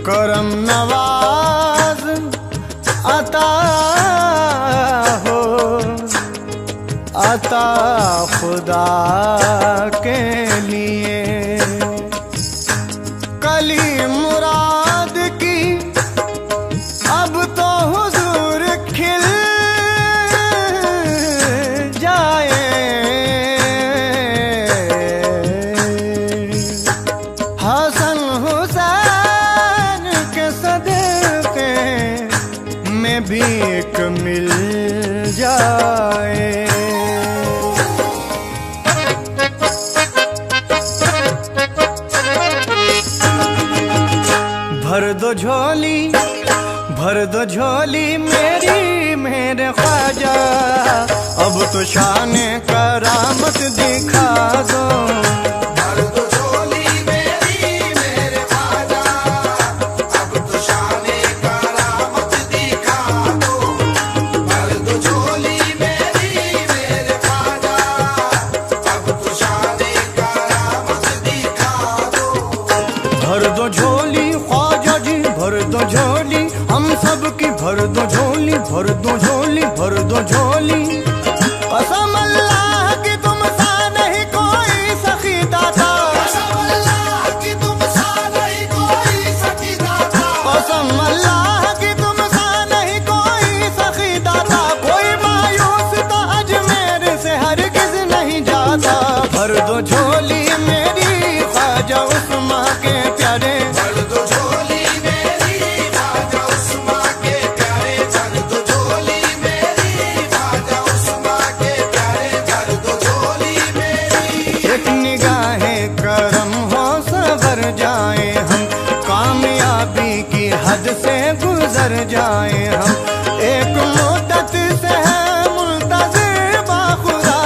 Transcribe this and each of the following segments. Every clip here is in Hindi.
करम नवाज अता हो, अता खुदा के लिए। कली मुराद की अब तो हुजूर खिल जाए, हसन हुसैन के सदक़े में भी एक मिल जाए। भर दो झोली, भर दो झोली मेरी मेरे ख्वाजा, अब तो शान करामत दिखा दो। भर दो झोली मेरी मेरे ख्वाजा, अब तो शान करामत दिखा दो। भर दो झोली मेरी मेरे ख्वाजा, अब तो शान करामत दिखा दो। भर दो झोली ख्वाजा जी, भर दो झोली हम सब की, भर दो झोली, भर दो झोली, भर दो झोली। कसम अल्लाह की तुम सा नहीं कोई सखी दाता, कसम अल्लाह की तुम सा नहीं कोई सखी दाता। कसम अल्लाह की तुम सा नहीं कोई सखी दाता। कोई मायूस तो अजमेर से हरगिज नहीं जाता। भर दो झोली मेरी ख्वाजा उस्मा के प्यारे, भर दो झोली मेरी ख्वाजा उस्मा के प्यारे। भर दो झोली मेरी ख्वाजा उस्मा के प्यारे। भर दो झोली मेरी। एक निगाहे करम हो सवर जाए हम, कामयाबी की हद से गुजर जाए हम। एक मुद्दत से है मुंतज़िर बाखुदा,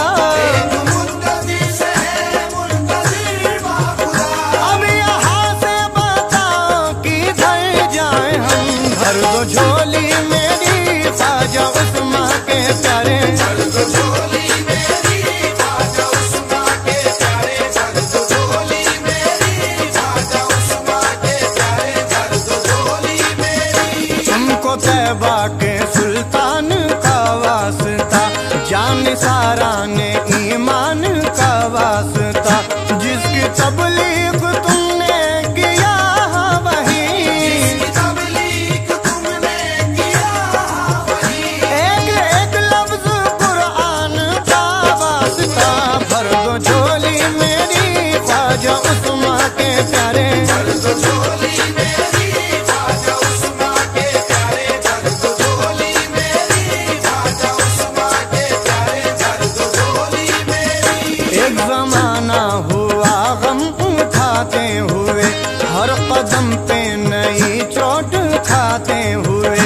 एक मुद्दती से है मुंतज़िर बाखुदा। अब यहाँ से बताओ किधर जाए हम। भर दो झोली मेरी ख्वाजा उस्मा के प्यारे, भर दो झोली मेरी ख्वाजा उस्मा के प्यारे। भर दो झोली मेरी ख्वाजा उस्मा के प्यारे। भर दो झोली मेरी। तुमको तैबा के सुल्तान का वास्ता, जान सारा ने ईमान का वास्ता। जिसकी तबलीग तुमने किया वही, जिसकी तबलीग तुमने किया वही। एक एक लफ्ज कुरान का वास्ता। भर दो झोली मेरी ख्वाजा उस्मा के प्यारे, भर दो झोली मेरी ख्वाजा उस्मा के प्यारे। भर दो झोली मेरी ख्वाजा उस्मा के प्यारे। भर दो झोली मेरी। एक जमाना हुआ गम उठाते हुए, हर कदम पे नई चोट खाते हुए।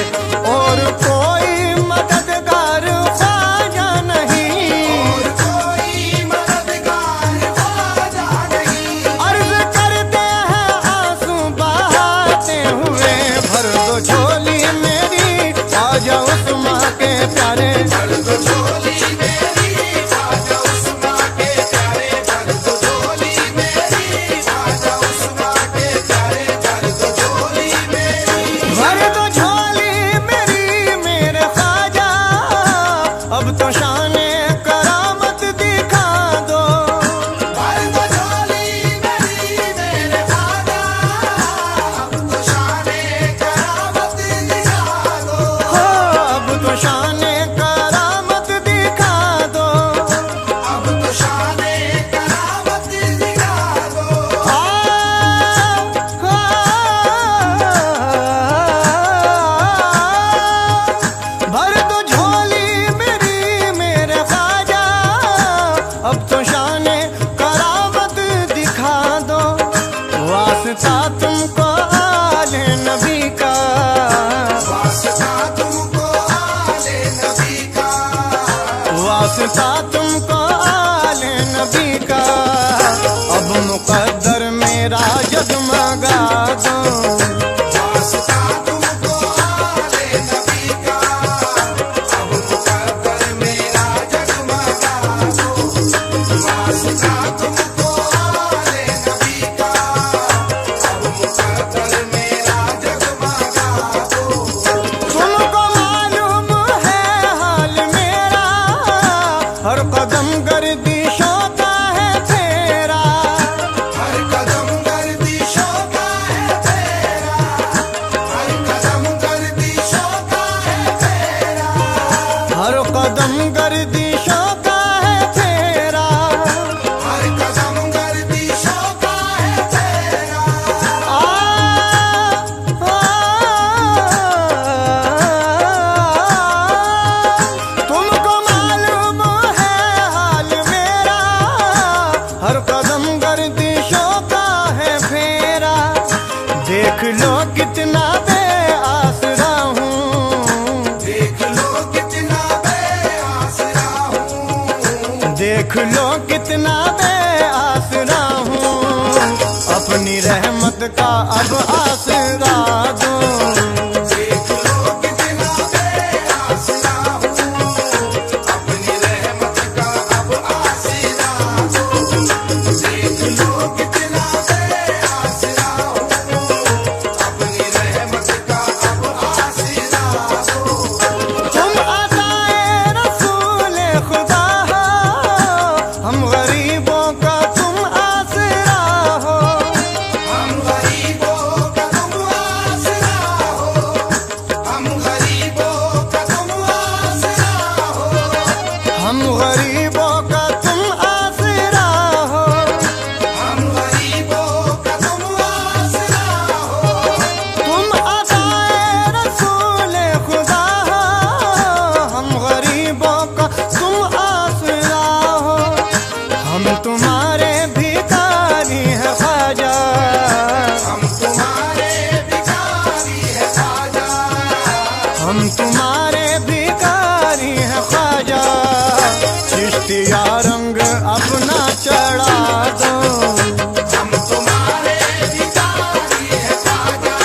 और कोई मददगार ख्वाजा नहीं, और कोई मददगार ख्वाजा नहीं। अर्ज करते हैं आंसू बहाते हुए। भर दो झोली मेरी ख्वाजा उस्मा के प्यारे, भर दो झोली मेरी ख्वाजा उस्मा के प्यारे। भर दो झोली मेरी ख्वाजा उस्मा के प्यारे। भर दो झोली मेरी। भर दो झोली मेरी मेरे ख्वाजा, अब तो शान करामत दिखा दो। भर दो झोली मेरी मेरे ख्वाजा, अब तो शान करामत दिखा दो। हो अब तो शान करामत दिखा दो। अब तो शान करामत दिखा दो। भर दो झोली मेरी मेरे ख्वाजा, अब तो शान करामत दिखा दो। वास्ता तुमको आले नबी का, वास्ता तुमको आले नबी का। वास्ता तुमको आले नबी का। अब मुकद्दर मेरा जगमगा दो। वास्ता तुमको आले नबी का। अब मुकद्दर मेरा जगमगा दो। वास्ता तुमको आले नबी का। अब देख लो कितना बेआसरा हूँ, देख लो कितना बेआसरा हूँ, देख लो कितना बेआसरा हूँ, अपनी रहमत का अब आसरा दो। देख लो कितना बेआसरा हूँ, अपनी रहमत का अब आसरा दो। देख लो कितना बेआसरा हूँ, अपनी रहमत का अब आसरा दो। तुम अताए रसूल खुदा हो, हम गरीबों का तुम आसरा हो। हम गरीबों का तुम आसरा हो, हम गरीबों का तुम आसरा हो, हम गरीबों का तुम आसरा हो। हम गरीबों का तुम आसरा हो। तुम अताए रसूल खुदा हो, हम गरीबों का तुम आसरा हो। हम तुम्हारे भिखारी हैं ख्वाजा, हम तुम्हारे भिखारी है ख्वाजा, हम तुम्हारे भिखारी हैं ख्वाजा। चिश्तिया रंग अपना चढ़ा दो। हम तुम्हारे भिखारी है ख्वाजा,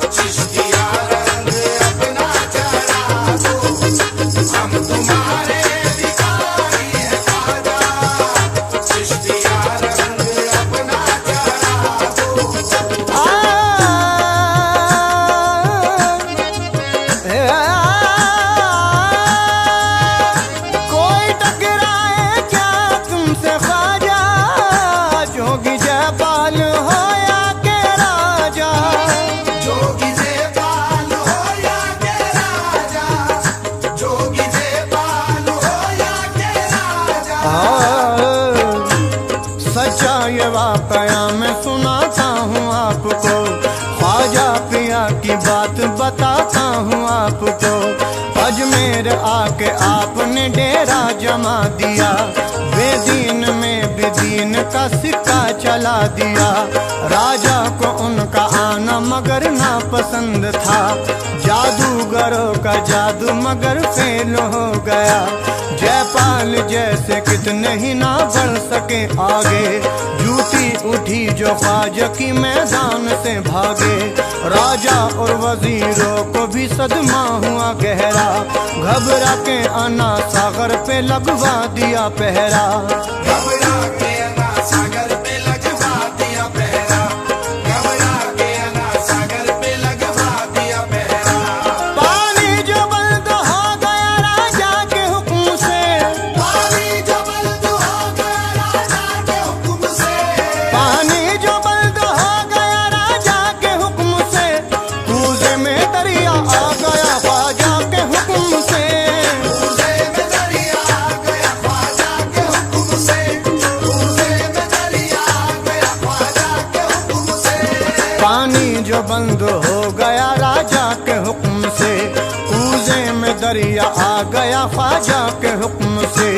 चिश्तिया रंग अपना चढ़ा दो। हम तुम्हारे भिखारी है ख्वाजा, चिश्तिया रंग अपना चढ़ा दो। कोई टकराए क्या तुमसे ख्वाजा, जोगी जयपाल हो या के राजा। जोगी जयपाल हो या के राजा, जोगी जयपाल हो या के राजा। सच्चा ये वाकया मैं सुनाता हूँ आपको, ख्वाजा पिया की बात बताता हूँ आपको। अजमेर आके आपने डेरा जमा दिया, बेदीन में बेदीन का सिक्का चला दिया। राजा को उनका आना मगर नापसंद था, जादूगरों का जादू मगर फेल हो गया। जयपाल जैसे कितने ही ना बढ़ सके आगे, जूती उठी जो ख्वाजा की मैदान से भागे। राजा और वजीरों को भी सदमा हुआ गहरा, घबरा के अना सागर पे लगवा दिया पहरा। घबरा के अना सागर पे लगवा दिया पहरा, घबरा के अना सागर पे लगवा दिया पहरा। पानी जो बंद हो गया राजा के हुक्म से, पानी जो बंद हो गया राजा के हुक्म से, पानी जो बंद हो गया राजा के हुक्म से, कूजे में दरिया आ गया ख्वाजा के हुक्म से। कूजे में दरिया आ गया ख्वाजा के हुक्म से, कूजे में दरिया आ गया ख्वाजा के हुक्म से। पानी जो बंद हो गया राजा के हुक्म से, कूजे में दरिया आ गया ख्वाजा के हुक्म से।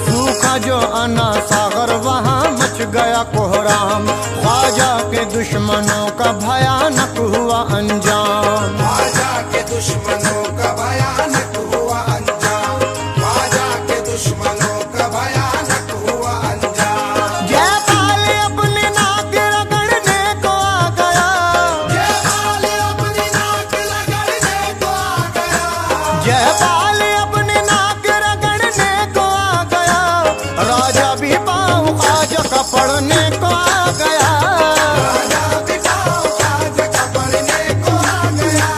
सूखा जो अना सागर वहाँ मच गया कोहराम, ख्वाजा के दुश्मनों का भयानक हुआ अंजाम। ख्वाजा के दुश्मनों का भयानक हुआ अंजाम, ख्वाजा के दुश्मनों का भयानक हुआ अंजाम। जयपाल अपने नाक रगड़ने को आ गया, जयपाल अपनी नाक रगड़ने को आ गया, जयपाल अपने नाक रगड़ने को आ गया। राजा भी पाँव ख्वाजा का पढ़ने को आ गया। राजा भी पाँव ख्वाजा का पढ़ने को आ गया,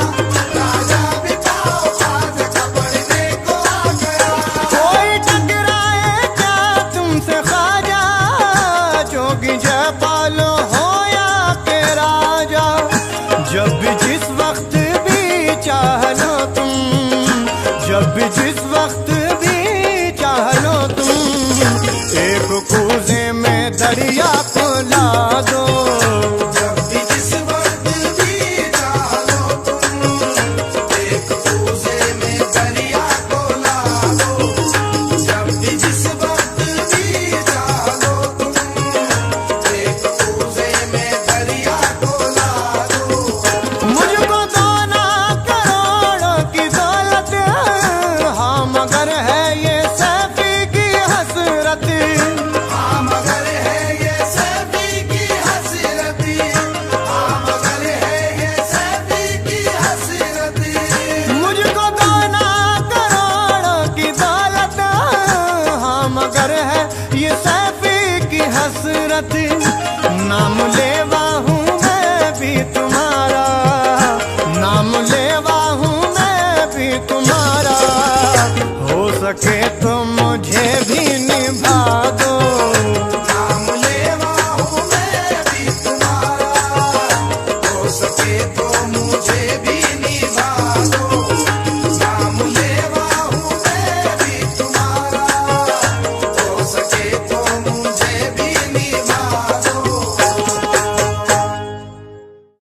सके तो मुझे भी निभा दो।